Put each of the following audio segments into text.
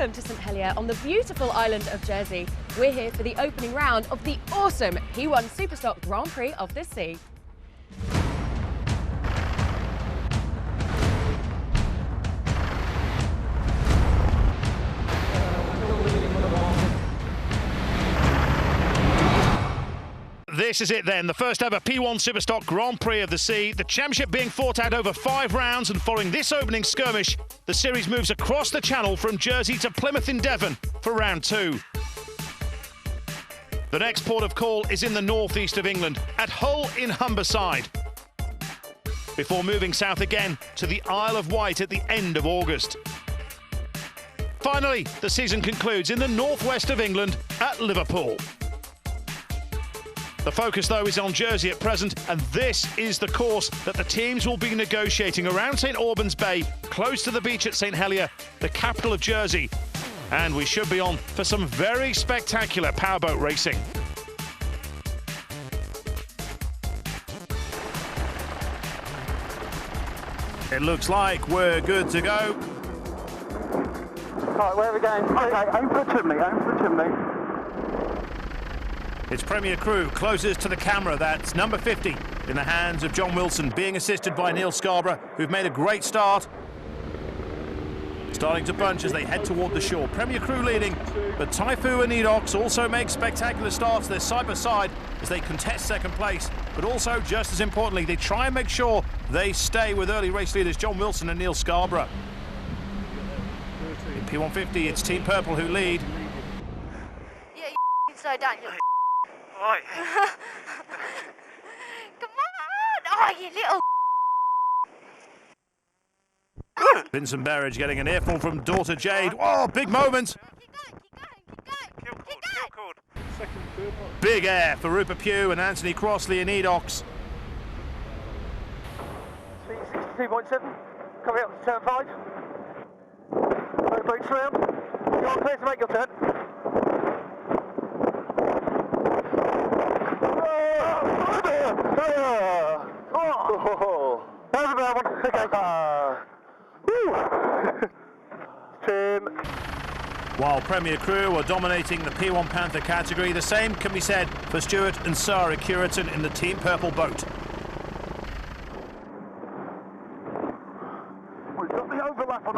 Welcome to St Helier on the beautiful island of Jersey. We're here for the opening round of the awesome P1 Superstock Grand Prix of the Sea. This is it then, the first ever P1 Superstock Grand Prix of the Sea. The championship being fought out over 5 rounds, and following this opening skirmish, the series moves across the channel from Jersey to Plymouth in Devon for round 2. The next port of call is in the northeast of England, at Hull in Humberside, before moving south again to the Isle of Wight at the end of August. Finally, the season concludes in the northwest of England at Liverpool. The focus, though, is on Jersey at present, and this is the course that the teams will be negotiating around St Albans Bay, close to the beach at St Helier, the capital of Jersey. And we should be on for some very spectacular powerboat racing. It looks like we're good to go. Right, where are we going? Okay, aim for the chimney, aim for the chimney. It's Premier Crew closest to the camera. That's number 50 in the hands of John Wilson, being assisted by Neil Scarborough, who've made a great start. Starting to bunch as they head toward the shore. Premier Crew leading, but Typhoon and Edox also make spectacular starts. They're side by side as they contest second place, but also, just as importantly, they try and make sure they stay with early race leaders John Wilson and Neil Scarborough. In P150, it's Team Purple who lead. Yeah, you slow down. Right. Come on! Oh, you little. Vincent Berridge getting an earful from daughter Jade. Oh, big moment. Keep going. Keep going. Big air for Rupert Pugh and Anthony Crossley and Edox. 62.7, coming up to turn 5. Boats round. You're clear to make your turn. Oh, that was a bad one. Okay. While Premier Crew are dominating the P1 Panther category, the same can be said for Stuart and Sarah Curitan in the Team Purple boat. We've got the overlap on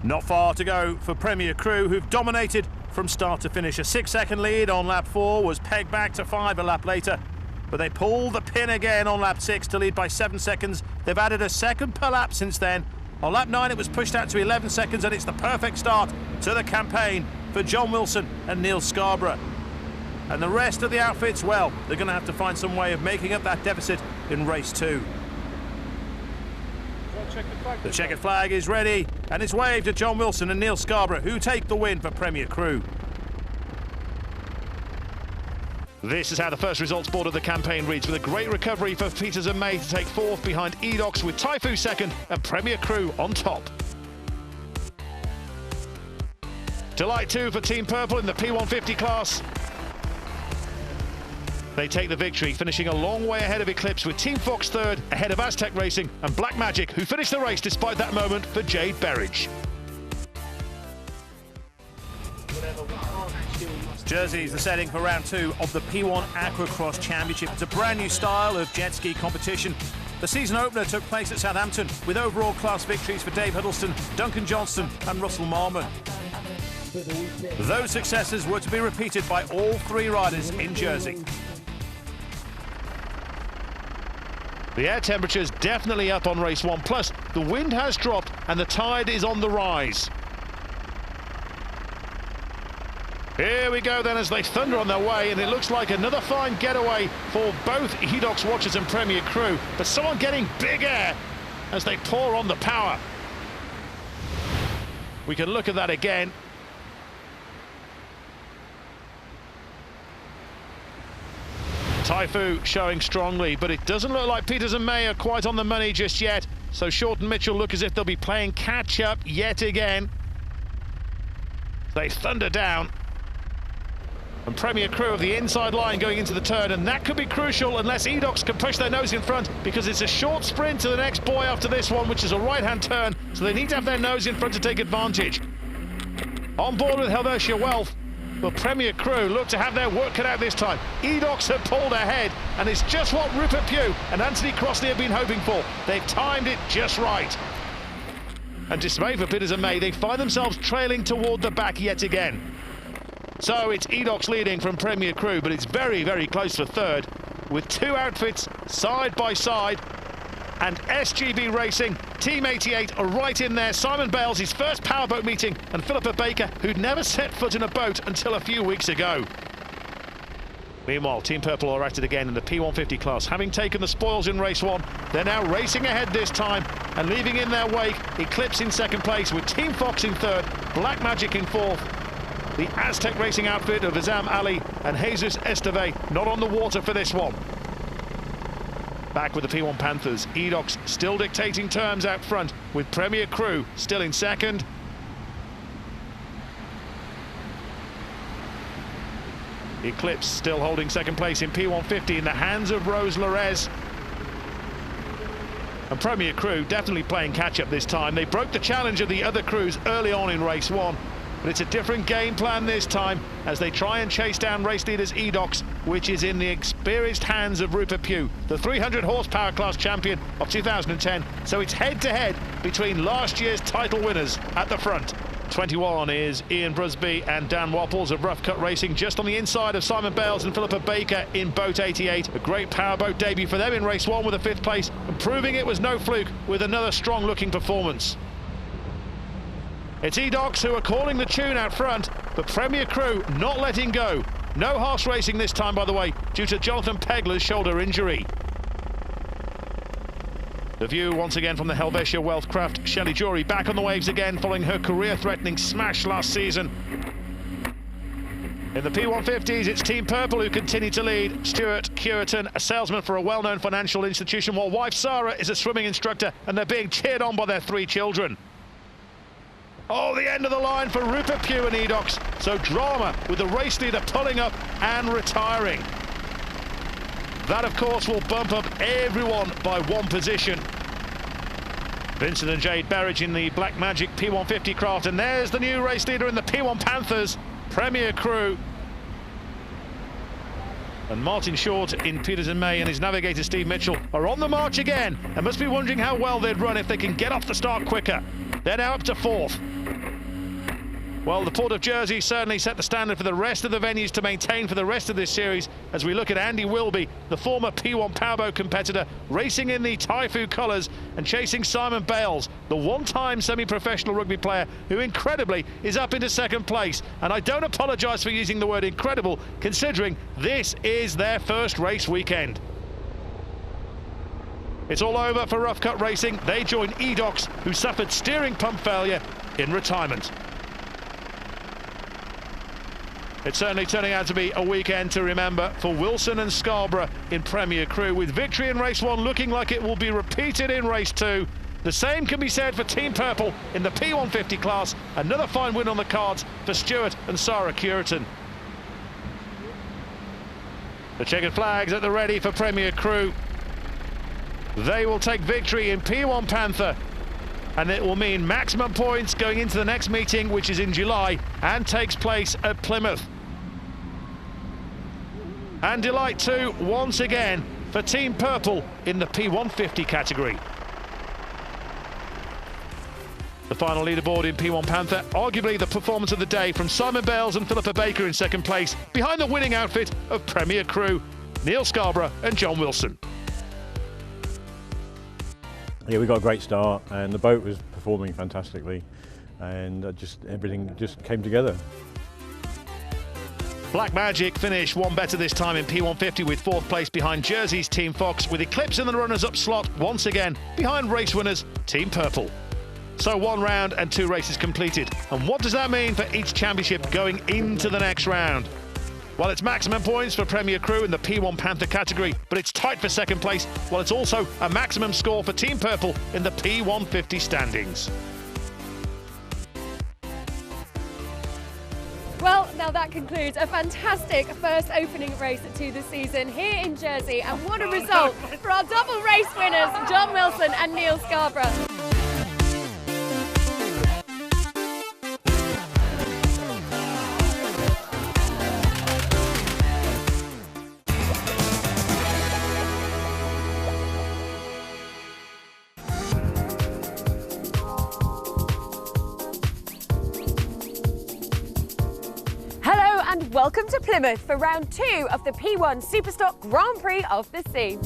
88. Not far to go for Premier Crew, who've dominated from start to finish. A 6-second lead on lap 4 was pegged back to 5 a lap later, but they pulled the pin again on lap 6 to lead by 7 seconds. They've added a second per lap since then. On lap 9 it was pushed out to 11 seconds, and it's the perfect start to the campaign for John Wilson and Neil Scarborough. And the rest of the outfits, well, they're going to have to find some way of making up that deficit in race 2. The checkered flag is ready, and it's waved at John Wilson and Neil Scarborough, who take the win for Premier Crew. This is how the first results board of the campaign reads, with a great recovery for Peters and May to take 4th behind Edox, with Typhoon 2nd and Premier Crew on top. Delight 2 for Team Purple in the P150 class. They take the victory, finishing a long way ahead of Eclipse, with Team Fox 3rd, ahead of Aztec Racing and Black Magic, who finished the race despite that moment for Jade Berridge. Jersey is the setting for round 2 of the P1 Aquacross Championship. It's a brand new style of jet ski competition. The season opener took place at Southampton, with overall class victories for Dave Huddleston, Duncan Johnston and Russell Marmon. Those successes were to be repeated by all 3 riders in Jersey. The air temperature is definitely up on race 1, plus the wind has dropped and the tide is on the rise. Here we go then as they thunder on their way, and it looks like another fine getaway for both Edox Watchers and Premier Crew, but someone getting big air as they pour on the power. We can look at that again. Typhoon showing strongly, but it doesn't look like Peters and May are quite on the money just yet. So Short and Mitchell look as if they'll be playing catch-up yet again. They thunder down. And Premier Crew of the inside line going into the turn, and that could be crucial unless Edox can push their nose in front, because it's a short sprint to the next buoy after this one, which is a right-hand turn, so they need to have their nose in front to take advantage. On board with Helvetia Wealth, but Premier Crew look to have their work cut out this time. Edox have pulled ahead, and it's just what Rupert Pugh and Anthony Crossley have been hoping for. They've timed it just right. And dismay for Peters and May, they find themselves trailing toward the back yet again. So it's Edox leading from Premier Crew, but it's very, very close for third, with two outfits side by side. And SGB Racing, Team 88 are right in there. Simon Bales, his first powerboat meeting, and Philippa Baker, who'd never set foot in a boat until a few weeks ago. Meanwhile, Team Purple are at it again in the P150 class. Having taken the spoils in race one, they're now racing ahead this time and leaving in their wake Eclipse in second place, with Team Fox in third, Black Magic in fourth. The Aztec Racing outfit of Azam Ali and Jesus Esteve not on the water for this one. Back with the P1 Panthers, Edox still dictating terms out front, with Premier Crew still in second. Eclipse still holding second place in P150 in the hands of Rose Lorez. And Premier Crew definitely playing catch-up this time. They broke the challenge of the other crews early on in race one, but it's a different game plan this time as they try and chase down race leaders Edox, which is in the experienced hands of Rupert Pugh, the 300 horsepower class champion of 2010. So it's head-to-head between last year's title winners at the front. 21 is Ian Brusby and Dan Wapples of Rough Cut Racing, just on the inside of Simon Bales and Philippa Baker in boat 88. A great powerboat debut for them in race one with a fifth place, and proving it was no fluke with another strong-looking performance. It's Edox who are calling the tune out front, but Premier Crew not letting go. No harsh racing this time, by the way, due to Jonathan Pegler's shoulder injury. The view once again from the Helvetia Wealth craft. Shelley Jury back on the waves again following her career-threatening smash last season. In the P150s, it's Team Purple who continue to lead. Stuart Curitan, a salesman for a well-known financial institution, while wife Sarah is a swimming instructor, and they're being cheered on by their three children. Oh, the end of the line for Rupert Pugh and Edox. So drama with the race leader pulling up and retiring. That, of course, will bump up everyone by one position. Vincent and Jade Berridge in the Black Magic P150 craft, and there's the new race leader in the P1 Panthers, Premier Crew. And Martin Short in Peters and May and his navigator Steve Mitchell are on the march again, and must be wondering how well they'd run if they can get off the start quicker. They're now up to fourth. Well, the Port of Jersey certainly set the standard for the rest of the venues to maintain for the rest of this series, as we look at Andy Wilby, the former P1 powerboat competitor, racing in the Taifu colours and chasing Simon Bales, the one-time semi-professional rugby player who incredibly is up into second place. And I don't apologise for using the word incredible, considering this is their first race weekend. It's all over for Rough Cut Racing. They join Edox, who suffered steering pump failure, in retirement. It's certainly turning out to be a weekend to remember for Wilson and Scarborough in Premier Crew, with victory in race one looking like it will be repeated in race two. The same can be said for Team Purple in the P150 class. Another fine win on the cards for Stuart and Sarah Curitan. The checkered flags at the ready for Premier Crew. They will take victory in P1 Panther, and it will mean maximum points going into the next meeting, which is in July and takes place at Plymouth. And delight too, once again, for Team Purple in the P150 category. The final leaderboard in P1 Panther, arguably the performance of the day from Simon Bales and Philippa Baker in second place, behind the winning outfit of Premier Crew, Neil Scarborough and John Wilson. Yeah, we got a great start and the boat was performing fantastically, and everything just came together. Black Magic finished one better this time in P150 with fourth place behind Jersey's Team Fox, with Eclipse in the runners-up slot once again behind race winners Team Purple. So one round and two races completed. And what does that mean for each championship going into the next round? Well, it's maximum points for Premier Crew in the P1 Panther category, but it's tight for second place, while it's also a maximum score for Team Purple in the P150 standings. Well, now Well, that concludes a fantastic first opening race to the season here in Jersey. And what a result for our double race winners, John Wilson and Neil Scarborough. Hello and welcome to Plymouth for round 2 of the P1 Superstock Grand Prix of the Sea.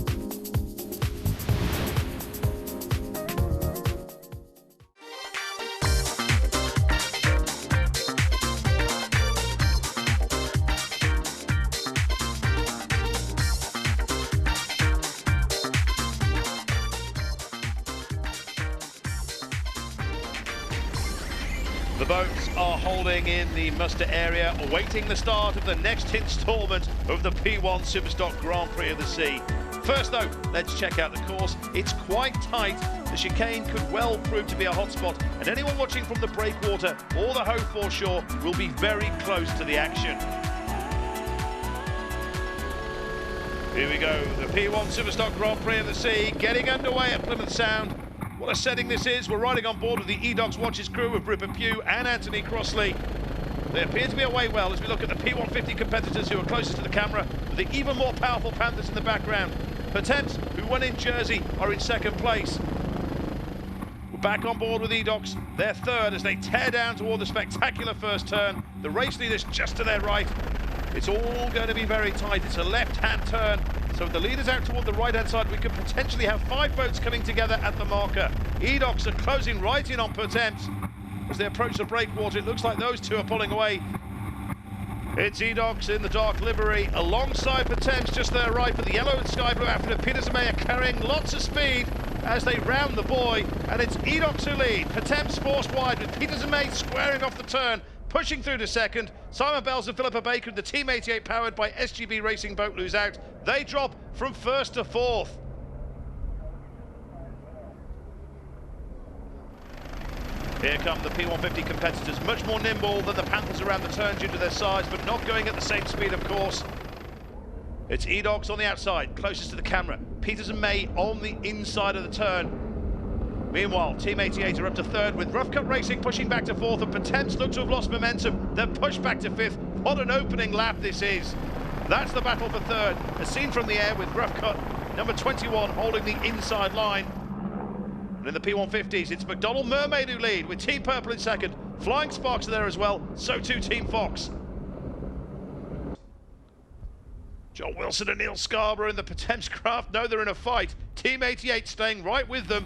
The boats are holding in the muster area, awaiting the start of the next instalment of the P1 Superstock Grand Prix of the Sea. First though, let's check out the course. It's quite tight. The chicane could well prove to be a hotspot, and anyone watching from the breakwater or the Hove foreshore will be very close to the action. Here we go, the P1 Superstock Grand Prix of the Sea getting underway at Plymouth Sound. What a setting this is. We're riding on board with the eDocs Watches crew of Rupert Pugh and Anthony Crossley. They appear to be away well as we look at the P150 competitors who are closest to the camera, with the even more powerful Panthers in the background. Pertemps, who won in Jersey, are in second place. We're back on board with eDocs. They're third as they tear down toward the spectacular first turn. The race leaders just to their right. It's all going to be very tight. It's a left-hand turn. So with the leaders out toward the right-hand side, we could potentially have 5 boats coming together at the marker. eDocs are closing right in on Pertemps. As they approach the breakwater, it looks like those two are pulling away. It's eDocs in the dark livery, alongside Pertemps just to their right, but the yellow and sky blue outfit of Peters and May are carrying lots of speed as they round the buoy, and it's eDocs who lead. Pertemps forced wide with Peters and May squaring off the turn, pushing through to second. Simon Bells and Philippa Baker, the Team 88 powered by SGB Racing boat, lose out. They drop from first to fourth. Here come the P150 competitors, much more nimble than the Panthers around the turn due to their size, but not going at the same speed, of course. It's eDocs on the outside, closest to the camera. Peters and May on the inside of the turn. Meanwhile, Team 88 are up to third, with Rough Cut Racing pushing back to fourth, and Pertemps look to have lost momentum. They're pushed back to fifth. What an opening lap this is. That's the battle for third, as seen from the air with Rough Cut, number 21, holding the inside line. And in the P150s, it's McDonald Mermaid who lead, with Team Purple in second. Flying Sparks are there as well, so too Team Fox. John Wilson and Neil Scarborough in the Pertemps craft know they're in a fight. Team 88 staying right with them.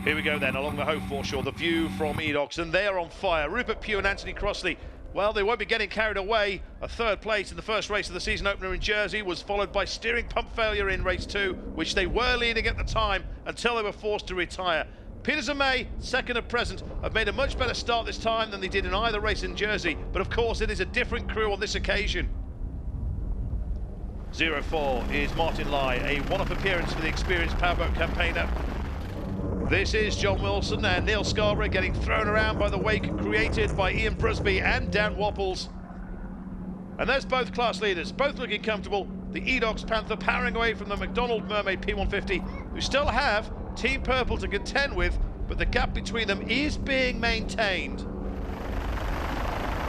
Here we go then, along the Hove foreshore, the view from eDocs, and they are on fire. Rupert Pugh and Anthony Crossley, well, they won't be getting carried away. A third place in the first race of the season opener in Jersey was followed by steering pump failure in race 2, which they were leading at the time until they were forced to retire. Peters and May, second at present, have made a much better start this time than they did in either race in Jersey, but of course it is a different crew on this occasion. 04 is Martin Lai, a one-off appearance for the experienced powerboat campaigner. This is John Wilson and Neil Scarborough getting thrown around by the wake created by Ian Brusby and Dan Wapples. And there's both class leaders, both looking comfortable. The eDocs Panther powering away from the McDonald Mermaid P150, who still have Team Purple to contend with, but the gap between them is being maintained.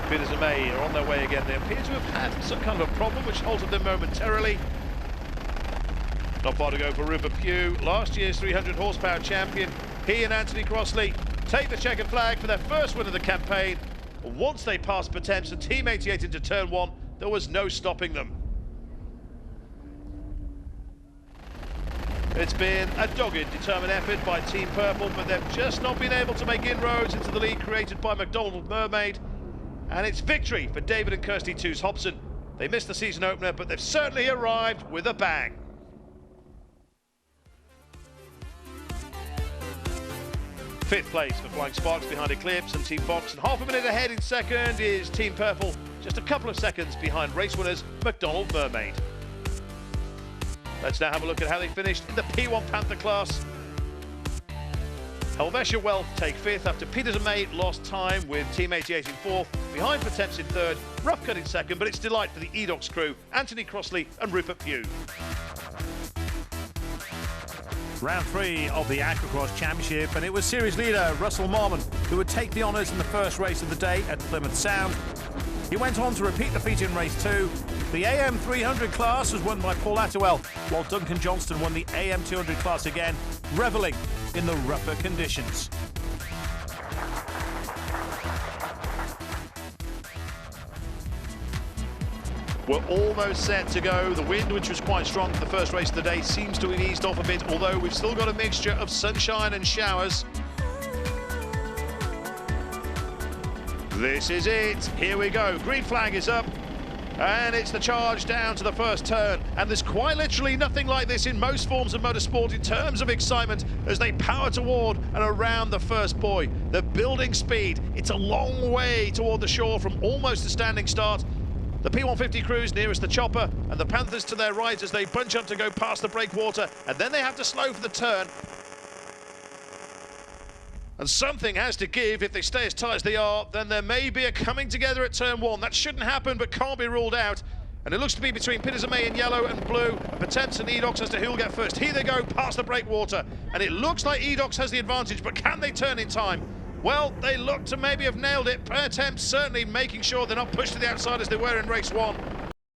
Peters and May are on their way again. They appear to have had some kind of a problem which halted them momentarily. Not far to go for Rupert Pugh, last year's 300 horsepower champion. He and Anthony Crossley take the checkered flag for their first win of the campaign. Once they passed Pertemps and Team 88 into turn 1, there was no stopping them. It's been a dogged, determined effort by Team Purple, but they've just not been able to make inroads into the lead created by McDonald Mermaid. And it's victory for David and Kirsty Toos Hobson. They missed the season opener, but they've certainly arrived with a bang. Fifth place for Flying Sparks behind Eclipse and Team Fox, and half a minute ahead in second is Team Purple, just a couple of seconds behind race winners McDonald Mermaid. Let's now have a look at how they finished in the P1 Panther class. Helvetia Wealth take 5th after Peters and May lost time with Team 88 in 4th, behind Pretemps in 3rd, Rough Cut in 2nd, but it's delight for the Edox crew, Anthony Crossley and Rupert Pugh. Round 3 of the Aquacross Championship, and it was series leader Russell Marmon who would take the honours in the first race of the day at Plymouth Sound. He went on to repeat the feat in race 2. The AM 300 class was won by Paul Attewell, while Duncan Johnston won the AM 200 class again, revelling in the rougher conditions. We're almost set to go. The wind, which was quite strong for the first race of the day, seems to have eased off a bit, although we've still got a mixture of sunshine and showers. This is it. Here we go. Green flag is up. And it's the charge down to the first turn. And there's quite literally nothing like this in most forms of motorsport in terms of excitement as they power toward and around the first buoy. They're building speed. It's a long way toward the shore from almost a standing start. The P150 crews nearest the chopper and the Panthers to their right as they bunch up to go past the breakwater, and then they have to slow for the turn. And something has to give. If they stay as tight as they are, then there may be a coming together at turn 1. That shouldn't happen, but can't be ruled out. And it looks to be between Peters and May in yellow and blue, and Pretemps and Edox as to who will get first. Here they go, past the breakwater, and it looks like Edox has the advantage, but can they turn in time? Well, they look to maybe have nailed it. Pretemps certainly making sure they're not pushed to the outside as they were in race 1.